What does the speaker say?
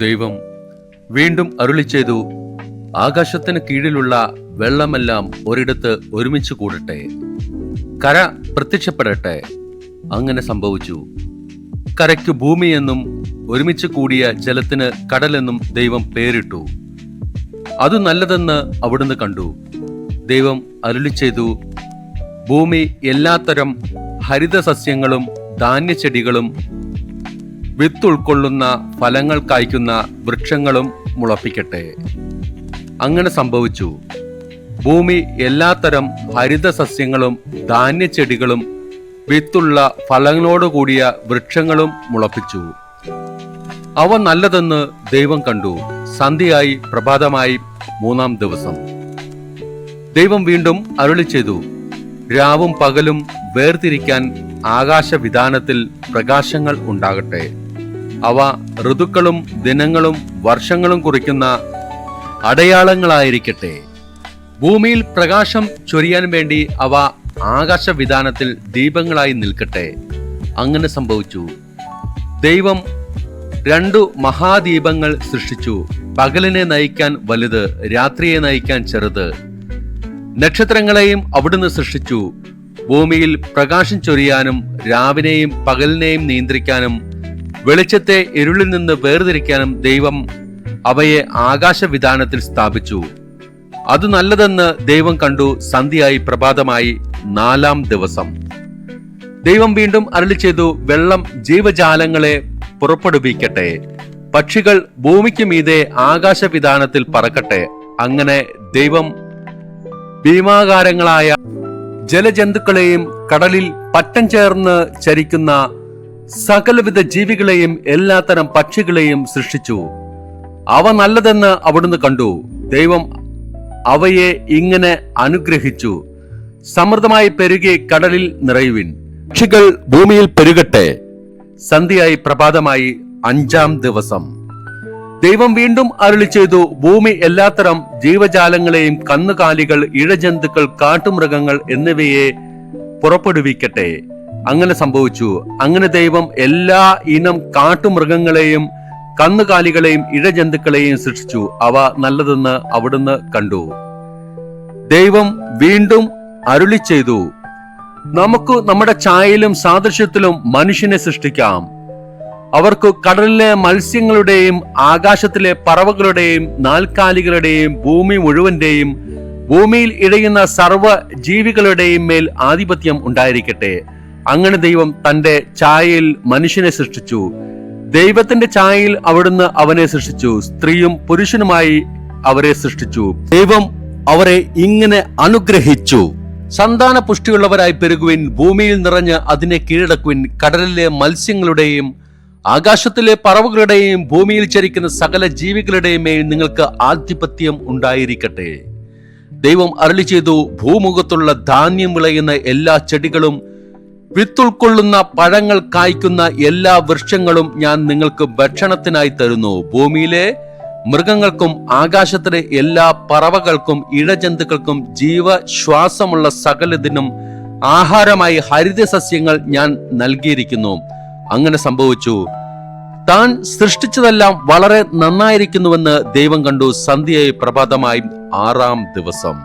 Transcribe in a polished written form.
ദൈവം വീണ്ടും അരുളിച്ചെയ്തു, ആകാശത്തിന് കീഴിലുള്ള വെള്ളമെല്ലാം ഒരിടത്ത് ഒരുമിച്ച് കൂടട്ടെ, കര പ്രത്യക്ഷപ്പെടട്ടെ. അങ്ങനെ സംഭവിച്ചു. കരയ്ക്ക് ഭൂമി എന്നും ഒരുമിച്ച് കൂടിയ ജലത്തിന് കടലെന്നും ദൈവം പേരിട്ടു. അത് നല്ലതെന്ന് അവിടുന്ന് കണ്ടു. ദൈവം അരുളിച്ചെയ്തു, ഭൂമി എല്ലാത്തരം ഹരിത സസ്യങ്ങളും ധാന്യച്ചെടികളും വിത്തുൾക്കൊള്ളുന്ന ഫലങ്ങൾ കായ്ക്കുന്ന വൃക്ഷങ്ങളും മുളപ്പിക്കട്ടെ. അങ്ങനെ സംഭവിച്ചു. ഭൂമി എല്ലാത്തരം ഹരിത സസ്യങ്ങളും ധാന്യച്ചെടികളും വിത്തുള്ള ഫലങ്ങളോടുകൂടിയ വൃക്ഷങ്ങളും മുളപ്പിച്ചു. അവ നല്ലതെന്ന് ദൈവം കണ്ടു. സന്ധ്യയായി പ്രഭാതമായി മൂന്നാം ദിവസം. ദൈവം വീണ്ടും അരുളിച്ചെയ്തു, രാവും പകലും വേർതിരിക്കാൻ ആകാശവിധാനത്തിൽ പ്രകാശങ്ങൾ ഉണ്ടാകട്ടെ. അവ ഋതുക്കളും ദിനങ്ങളും വർഷങ്ങളും കുറിക്കുന്ന അടയാളങ്ങളായിരിക്കട്ടെ. ഭൂമിയിൽ പ്രകാശം ചൊരിയാൻ വേണ്ടി അവ ആകാശവിധാനത്തിൽ ദീപങ്ങളായി നിൽക്കട്ടെ. അങ്ങനെ സംഭവിച്ചു. ദൈവം 2 മഹാദീപങ്ങൾ സൃഷ്ടിച്ചു. പകലിനെ നയിക്കാൻ വലുത്, രാത്രിയെ നയിക്കാൻ ചെറുത്. നക്ഷത്രങ്ങളെയും അവിടുന്ന് സൃഷ്ടിച്ചു. ഭൂമിയിൽ പ്രകാശം ചൊരിയാനും രാവിനെയും പകലിനെയും നിയന്ത്രിക്കാനും വെളിച്ചത്തെ ഇരുളിൽ നിന്ന് വേർതിരിക്കാനും ദൈവം അവയെ ആകാശവിധാനത്തിൽ സ്ഥാപിച്ചു. അത് നല്ലതെന്ന് ദൈവം കണ്ടു. സന്ധ്യയായി പ്രഭാതമായി 4-ാം ദിവസം. ദൈവം വീണ്ടും അരുളിച്ചെയ്തു, വെള്ളം ജീവജാലങ്ങളെ പുറപ്പെടുവിക്കട്ടെ, പക്ഷികൾ ഭൂമിക്ക് മീതെ ആകാശവിധാനത്തിൽ പറക്കട്ടെ. അങ്ങനെ ദൈവം ഭീമാകാരങ്ങളായ ജലജന്തുക്കളെയും കടലിൽ പട്ടം ചേർന്ന് ചരിക്കുന്ന സകലവിധ ജീവികളെയും എല്ലാത്തരം പക്ഷികളെയും സൃഷ്ടിച്ചു. അവ നല്ലതെന്ന് അവിടുന്ന് കണ്ടു. ദൈവം അവയെ ഇങ്ങനെ അനുഗ്രഹിച്ചു, സമൃദ്ധമായി പെരുകി കടലിൽ നിറയുവിൻ, പക്ഷികൾ ഭൂമിയിൽ പെരുകട്ടെ. സന്ധ്യയായി പ്രഭാതമായി 5-ാം ദിവസം. ദൈവം വീണ്ടും അരുളിച്ചെയ്തു, ഭൂമി എല്ലാത്തരം ജീവജാലങ്ങളെയും കന്നുകാലികൾ, ഇഴജന്തുക്കൾ, കാട്ടുമൃഗങ്ങൾ എന്നിവയെ പുറപ്പെടുവിക്കട്ടെ. അങ്ങനെ സംഭവിച്ചു. അങ്ങനെ ദൈവം എല്ലാ ഇനം കാട്ടുമൃഗങ്ങളെയും കന്നുകാലികളെയും ഇഴജന്തുക്കളെയും സൃഷ്ടിച്ചു. അവ നല്ലതെന്ന് അവിടുന്ന് കണ്ടു. ദൈവം വീണ്ടും അരുളിച്ചെയ്തു, നമുക്ക് നമ്മുടെ ഛായയിലും സാദൃശ്യത്തിലും മനുഷ്യനെ സൃഷ്ടിക്കാം. അവർക്ക് കടലിലെ മത്സ്യങ്ങളുടെയും ആകാശത്തിലെ പറവകളുടെയും നാൽക്കാലികളുടെയും ഭൂമി മുഴുവന്റെയും ഭൂമിയിൽ ഇഴയുന്ന സർവ്വ ജീവികളുടെയും മേൽ ആധിപത്യം ഉണ്ടായിരിക്കട്ടെ. അങ്ങനെ ദൈവം തന്റെ ഛായയിൽ മനുഷ്യനെ സൃഷ്ടിച്ചു. ദൈവത്തിന്റെ ഛായയിൽ അവിടുന്ന് അവനെ സൃഷ്ടിച്ചു. സ്ത്രീയും പുരുഷനുമായി അവരെ സൃഷ്ടിച്ചു. ദൈവം അവരെ ഇങ്ങനെ അനുഗ്രഹിച്ചു, സന്താന പുഷ്ടിയുള്ളവരായി പെരുകുവിൻ, ഭൂമിയിൽ നിറഞ്ഞ് അതിനെ കീഴടക്കുവിൻ, കടലിലെ മത്സ്യങ്ങളുടെയും ആകാശത്തിലെ പറവകളുടെയും ഭൂമിയിൽ ചരിക്കുന്ന സകല ജീവികളുടെയും മേൽ നിങ്ങൾക്ക് ആധിപത്യം ഉണ്ടായിരിക്കട്ടെ. ദൈവം അരുളിച്ചെയ്തു, ഭൂമുഖത്തുള്ള ധാന്യം വിളയുന്ന എല്ലാ ചെടികളും വിത്തുൾക്കൊള്ളുന്ന പഴങ്ങൾ കായ്ക്കുന്ന എല്ലാ വൃക്ഷങ്ങളും ഞാൻ നിങ്ങൾക്ക് ഭക്ഷണത്തിനായി തരുന്നു. ഭൂമിയിലെ മൃഗങ്ങൾക്കും ആകാശത്തിലെ എല്ലാ പറവകൾക്കും ഇഴജന്തുക്കൾക്കും ജീവശ്വാസമുള്ള സകലതിനും ആഹാരമായി ഹരിത സസ്യങ്ങൾ ഞാൻ നൽകിയിരിക്കുന്നു. അങ്ങനെ സംഭവിച്ചു. താൻ സൃഷ്ടിച്ചതെല്ലാം വളരെ നന്നായിരിക്കുന്നുവെന്ന് ദൈവം കണ്ടു. സന്ധ്യയായി പ്രഭാതമായി 6-ാം ദിവസം.